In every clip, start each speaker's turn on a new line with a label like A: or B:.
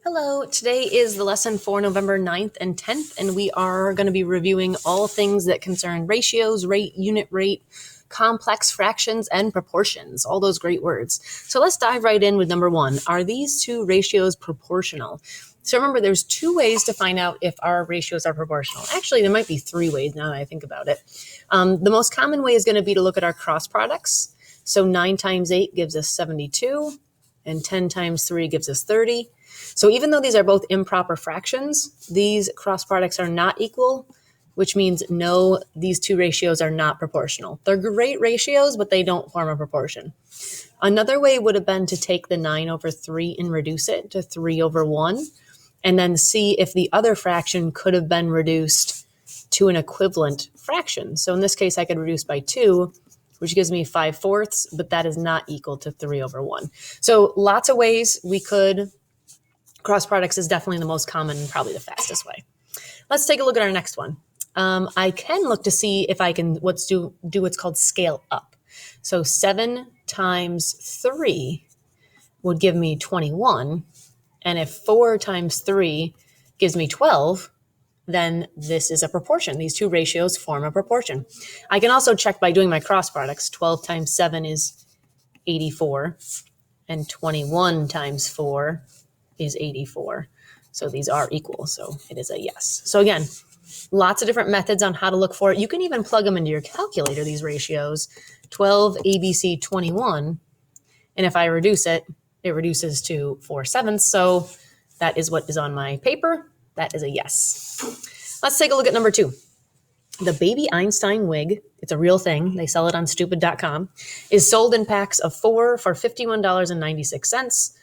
A: Hello, today is the lesson for November 9th and 10th, and we are going to be reviewing all things that concern ratios, rate, unit rate, complex fractions, and proportions, all those great words. So let's dive right in with number one. Are these two ratios proportional? So remember, there's two ways to find out if our ratios are proportional. Actually, there might be three ways now that I think about it. The most common way is going to be to look at our cross products. So 9 times 8 gives us 72, and 10 times 3 gives us 30. So even though these are both improper fractions, these cross products are not equal, which means no, these two ratios are not proportional. They're great ratios, but they don't form a proportion. Another way would have been to take the 9 over 3 and reduce it to 3 over 1, and then see if the other fraction could have been reduced to an equivalent fraction. So in this case, I could reduce by 2, which gives me 5/4, but that is not equal to 3 over 1. So lots of ways we could. Cross products is definitely the most common and probably the fastest way. Let's take a look at our next one. I can look to see if I can do what's called scale up. So 7 times 3 would give me 21. And if 4 times 3 gives me 12, then this is a proportion. These two ratios form a proportion. I can also check by doing my cross products. 12 times 7 is 84, and 21 times 4 is 84. So these are equal. So it is a yes. So again, lots of different methods on how to look for it. You can even plug them into your calculator, these ratios. 12 ABC 21. And if I reduce it, it reduces to 4/7. So that is what is on my paper. That is a yes. Let's take a look at number 2. The Baby Einstein wig, it's a real thing, they sell it on stupid.com, is sold in packs of 4 for $51.96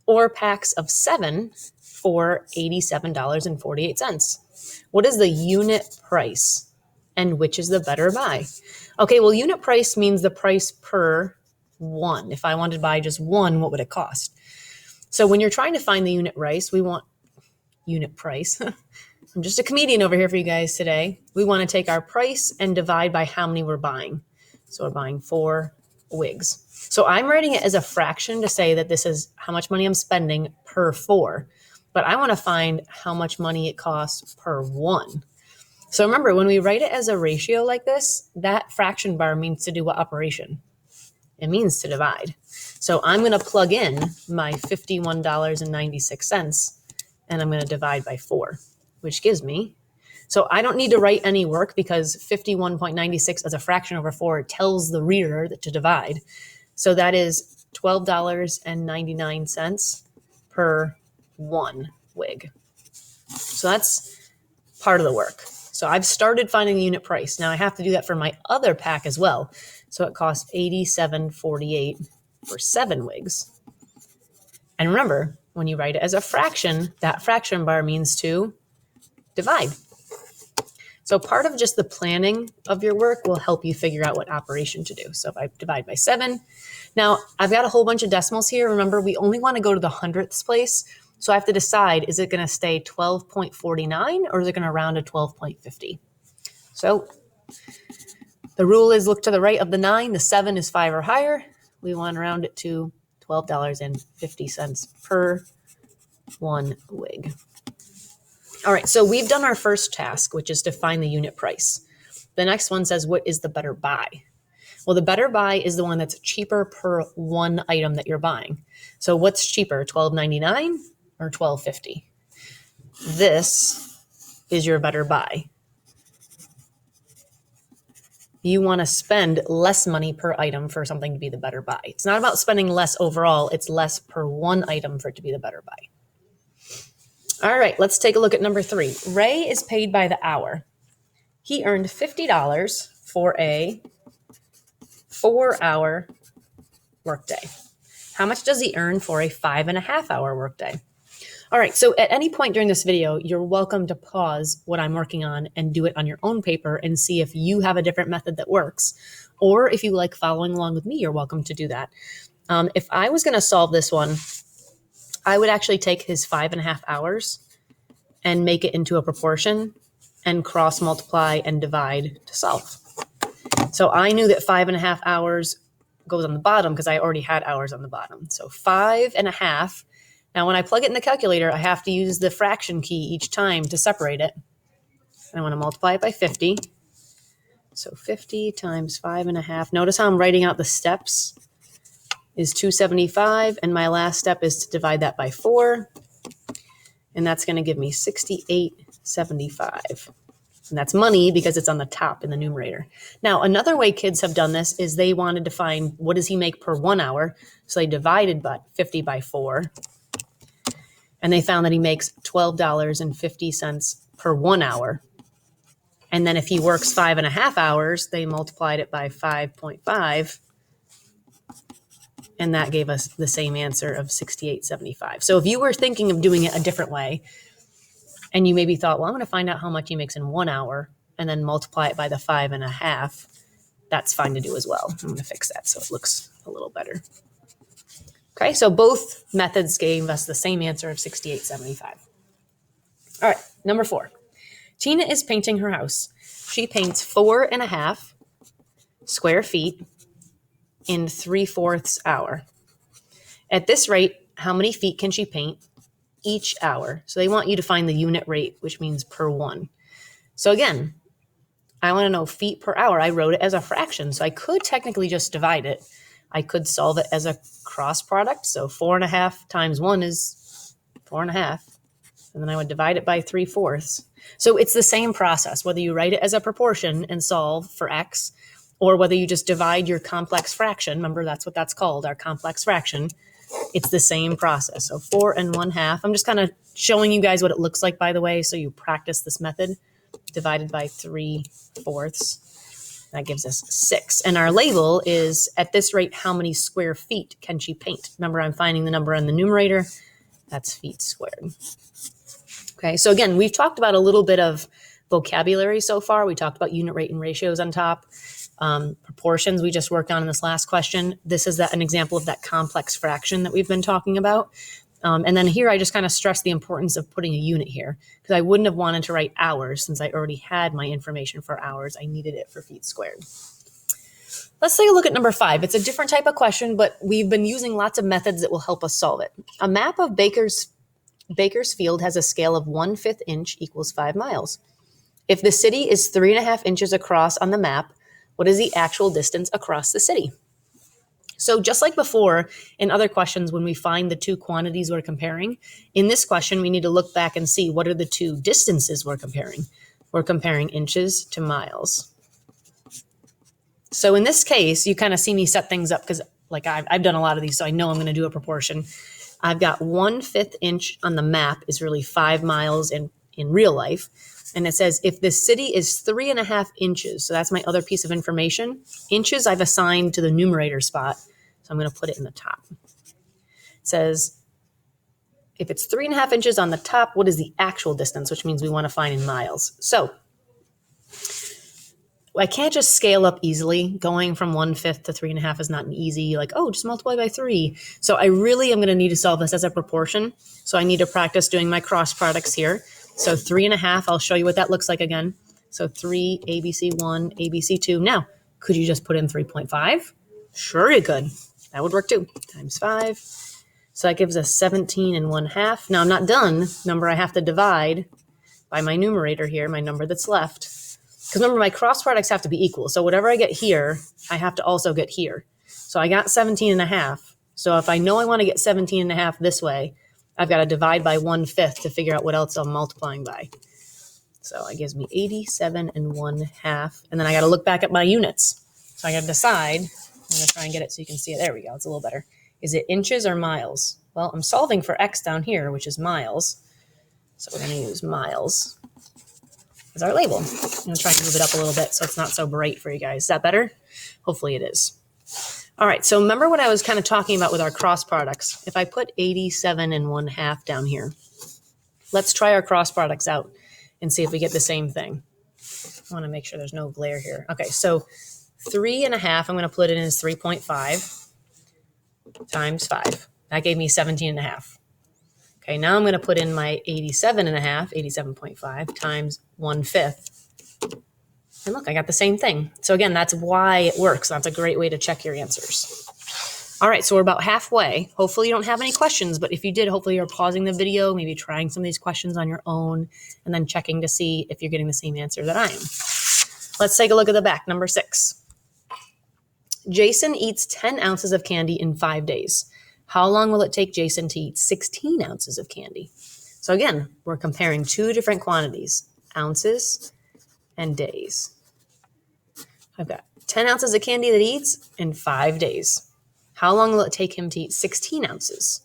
A: or packs of 7 for $87.48. What is the unit price and which is the better buy? Okay, well, unit price means the price per one. If I wanted to buy just one, what would it cost? So when you're trying to find the unit price, we want unit price. I'm just a comedian over here for you guys today. We want to take our price and divide by how many we're buying. So we're buying 4 wigs. So I'm writing it as a fraction to say that this is how much money I'm spending per 4. But I want to find how much money it costs per 1. So remember, when we write it as a ratio like this, that fraction bar means to do what operation? It means to divide. So I'm going to plug in my $51.96 and I'm going to divide by 4, which gives me, so I don't need to write any work because 51.96 as a fraction over 4 tells the reader to divide. So that is $12.99 per 1 wig. So that's part of the work. So I've started finding the unit price. Now I have to do that for my other pack as well. So it costs $87.48 for 7 wigs. And remember, when you write it as a fraction, that fraction bar means to divide. So part of just the planning of your work will help you figure out what operation to do. So if I divide by 7, now I've got a whole bunch of decimals here. Remember, we only want to go to the hundredths place. So I have to decide, is it going to stay 12.49 or is it going to round to 12.50? So the rule is look to the right of the 9. The 7 is 5 or higher. We want to round it to $12.50 per 1 wig. All right, so we've done our first task, which is to find the unit price. The next one says, what is the better buy? Well, the better buy is the one that's cheaper per 1 item that you're buying. So what's cheaper, $12.99 or $12.50? This is your better buy. You want to spend less money per item for something to be the better buy. It's not about spending less overall. It's less per 1 item for it to be the better buy. All right, let's take a look at number 3. Ray is paid by the hour. He earned $50 for a 4-hour workday. How much does he earn for a 5.5-hour workday? All right, so at any point during this video, you're welcome to pause what I'm working on and do it on your own paper and see if you have a different method that works. Or if you like following along with me, you're welcome to do that. If I was going to solve this one, I would actually take his 5.5 hours and make it into a proportion and cross multiply and divide to solve. So I knew that 5.5 hours goes on the bottom because I already had hours on the bottom. So 5.5 Now, when I plug it in the calculator, I have to use the fraction key each time to separate it. And I want to multiply it by 50. So 50 times 5.5. Notice how I'm writing out the steps is 275. And my last step is to divide that by 4. And that's going to give me 68.75. And that's money because it's on the top in the numerator. Now, another way kids have done this is they wanted to find what does he make per 1 hour. So they divided 50 by 4. And they found that he makes $12.50 per 1 hour. And then if he works 5.5 hours, they multiplied it by 5.5. And that gave us the same answer of 68.75. So if you were thinking of doing it a different way, and you maybe thought, well, I'm going to find out how much he makes in 1 hour and then multiply it by the 5.5, that's fine to do as well. I'm going to fix that so it looks a little better. Okay, so both methods gave us the same answer of 68.75. All right, number 4. Tina is painting her house. She paints 4.5 square feet in 3/4 hour. At this rate, how many feet can she paint each hour? So they want you to find the unit rate, which means per 1. So again, I want to know feet per hour. I wrote it as a fraction, so I could technically just divide it. I could solve it as a cross product. So 4.5 times 1 is 4.5. And then I would divide it by 3/4. So it's the same process, whether you write it as a proportion and solve for x, or whether you just divide your complex fraction. Remember, that's what that's called, our complex fraction. It's the same process. So 4.5. I'm just kind of showing you guys what it looks like, by the way, so you practice this method. Divided by 3/4. That gives us 6. And our label is, at this rate, how many square feet can she paint? Remember, I'm finding the number in the numerator. That's feet squared. Okay, so again, we've talked about a little bit of vocabulary so far. We talked about unit rate and ratios on top. Proportions we just worked on in this last question. This is an example of that complex fraction that we've been talking about. And then here I just kind of stress the importance of putting a unit here, because I wouldn't have wanted to write hours since I already had my information for hours. I needed it for feet squared. Let's take a look at number 5. It's a different type of question, but we've been using lots of methods that will help us solve it. A map of Bakersfield has a scale of 1/5 inch equals 5 miles. If the city is 3.5 inches across on the map, what is the actual distance across the city? So just like before, in other questions, when we find the two quantities we're comparing, in this question, we need to look back and see what are the two distances we're comparing. We're comparing inches to miles. So in this case, you kind of see me set things up because like I've done a lot of these, so I know I'm going to do a proportion. I've got 1/5 inch on the map is really 5 miles in real life. And it says if the city is 3.5 inches, so that's my other piece of information. Inches I've assigned to the numerator spot, so I'm going to put it in the top. It says if it's 3.5 inches on the top, what is the actual distance, which means we want to find in miles. So I can't just scale up easily. Going from 1/5 to 3.5 is not an easy, like, oh, just multiply by 3. So I really am going to need to solve this as a proportion. So I need to practice doing my cross products here. So 3.5, I'll show you what that looks like again. So 3, ABC1, ABC2. Now, could you just put in 3.5? Sure you could. That would work too. Times 5. So that gives us 17.5. Now I'm not done. Number I have to divide by my numerator here, my number that's left. Because remember, my cross products have to be equal. So whatever I get here, I have to also get here. So I got 17.5. So if I know I want to get 17.5 this way, I've got to divide by 1/5 to figure out what else I'm multiplying by. So it gives me 87.5. And then I got to look back at my units. So I got to decide. I'm going to try and get it so you can see it. There we go. It's a little better. Is it inches or miles? Well, I'm solving for x down here, which is miles. So we're going to use miles as our label. I'm going to try and move it up a little bit so it's not so bright for you guys. Is that better? Hopefully it is. All right, so remember what I was kind of talking about with our cross products. If I put 87.5 down here, let's try our cross products out and see if we get the same thing. I want to make sure there's no glare here. Okay, so 3.5, I'm going to put it in as 3.5 times 5. That gave me 17.5. Okay, now I'm going to put in my 87.5, 87.5 times 1/5. And look, I got the same thing. So again, that's why it works. That's a great way to check your answers. All right, so we're about halfway. Hopefully you don't have any questions, but if you did, hopefully you're pausing the video, maybe trying some of these questions on your own, and then checking to see if you're getting the same answer that I am. Let's take a look at the back, number 6. Jason eats 10 ounces of candy in 5 days. How long will it take Jason to eat 16 ounces of candy? So again, we're comparing two different quantities, ounces and days. I've got 10 ounces of candy that he eats in 5 days. How long will it take him to eat 16 ounces?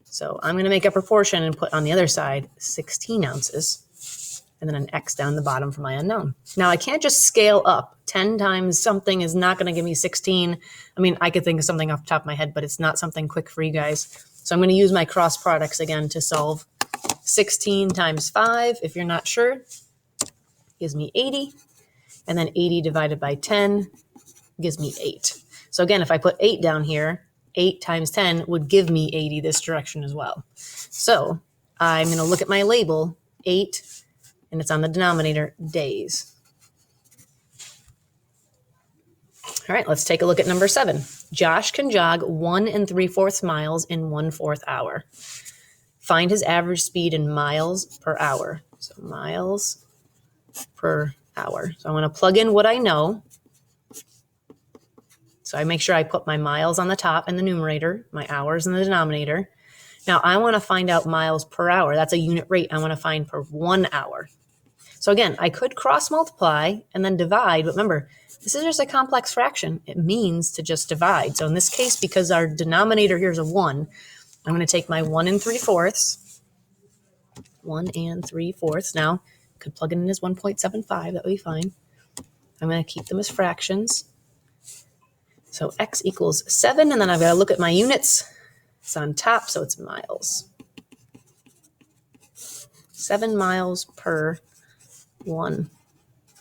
A: So I'm going to make a proportion and put on the other side 16 ounces and then an X down the bottom for my unknown. Now I can't just scale up. 10 times something is not going to give me 16. I mean, I could think of something off the top of my head, but it's not something quick for you guys. So I'm going to use my cross products again to solve 16 times 5. If you're not sure, gives me 80. And then 80 divided by 10 gives me 8. So again, if I put 8 down here, 8 times 10 would give me 80 this direction as well. So I'm going to look at my label, 8, and it's on the denominator, days. All right, let's take a look at number 7. Josh can jog 1 3/4 miles in 1/4 hour. Find his average speed in miles per hour. So miles per hour. So I'm going to plug in what I know. So I make sure I put my miles on the top in the numerator, my hours in the denominator. Now I want to find out miles per hour. That's a unit rate I want to find per 1 hour. So again, I could cross multiply and then divide, but remember, this is just a complex fraction. It means to just divide. So in this case, because our denominator here is a 1, I'm going to take my 1 3/4. 1 3/4. Now, I could plug it in as 1.75. That would be fine. I'm going to keep them as fractions. So x equals 7, and then I've got to look at my units. It's on top, so it's miles. 7 miles per 1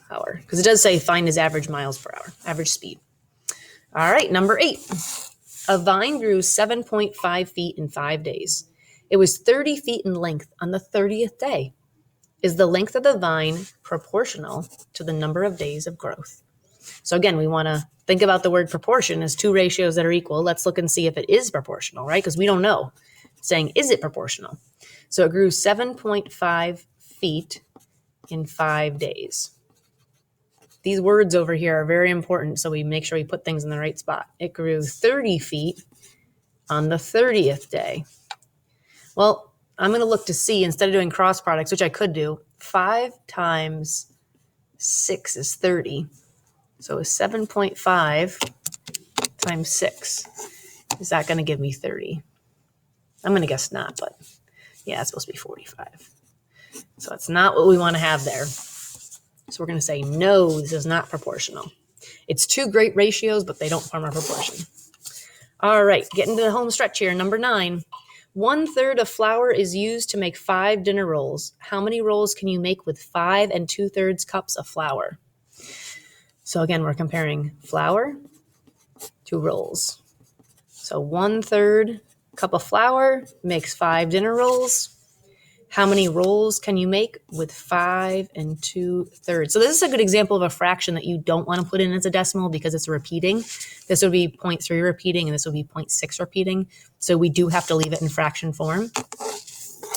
A: hour. Because it does say find his average miles per hour, average speed. All right, number 8. A vine grew 7.5 feet in 5 days. It was 30 feet in length on the 30th day. Is the length of the vine proportional to the number of days of growth? So again, we want to think about the word proportion as two ratios that are equal. Let's look and see if it is proportional, right? Because we don't know. It's saying, is it proportional? So it grew 7.5 feet in 5 days. These words over here are very important, so we make sure we put things in the right spot. It grew 30 feet on the 30th day. Well, I'm going to look to see, instead of doing cross products, which I could do, 5 times 6 is 30. So 7.5 times 6. Is that going to give me 30? I'm going to guess not, but yeah, it's supposed to be 45. So it's not what we want to have there. So we're going to say, no, this is not proportional. It's two great ratios, but they don't form a proportion. All right, getting to the home stretch here. Number 9. 1/3 of flour is used to make 5 dinner rolls. How many rolls can you make with 5 2/3 cups of flour? So again, we're comparing flour to rolls. So 1/3 cup of flour makes 5 dinner rolls. How many rolls can you make with 5 2/3? So this is a good example of a fraction that you don't want to put in as a decimal because it's repeating. This would be 0.3 repeating, and this would be 0.6 repeating. So we do have to leave it in fraction form.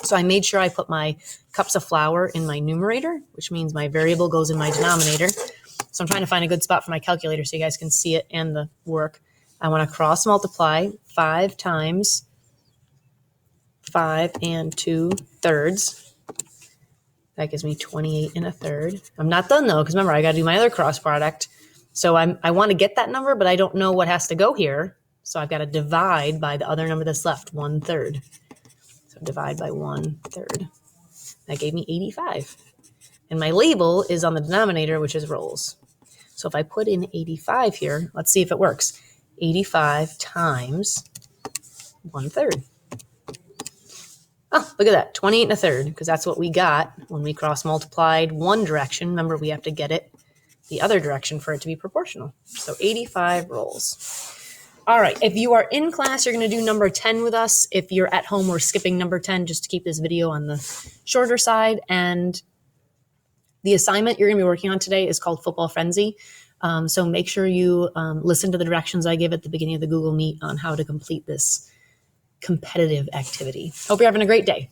A: So I made sure I put my cups of flour in my numerator, which means my variable goes in my denominator. So I'm trying to find a good spot for my calculator so you guys can see it and the work. I want to cross multiply 5 times 5 2/3. That gives me 28 1/3. I'm not done though, because remember, I got to do my other cross product. So I want to get that number, but I don't know what has to go here. So I've got to divide by the other number that's left, 1/3. So divide by 1/3. That gave me 85. And my label is on the denominator, which is rolls. So if I put in 85 here, let's see if it works. 85 times 1/3. Oh, look at that, 28 1/3, because that's what we got when we cross multiplied one direction. Remember, we have to get it the other direction for it to be proportional. So 85 rolls. All right, if you are in class, you're going to do number 10 with us. If you're at home, we're skipping number 10 just to keep this video on the shorter side. And the assignment you're going to be working on today is called Football Frenzy. So make sure you listen to the directions I give at the beginning of the Google Meet on how to complete this competitive activity. Hope you're having a great day.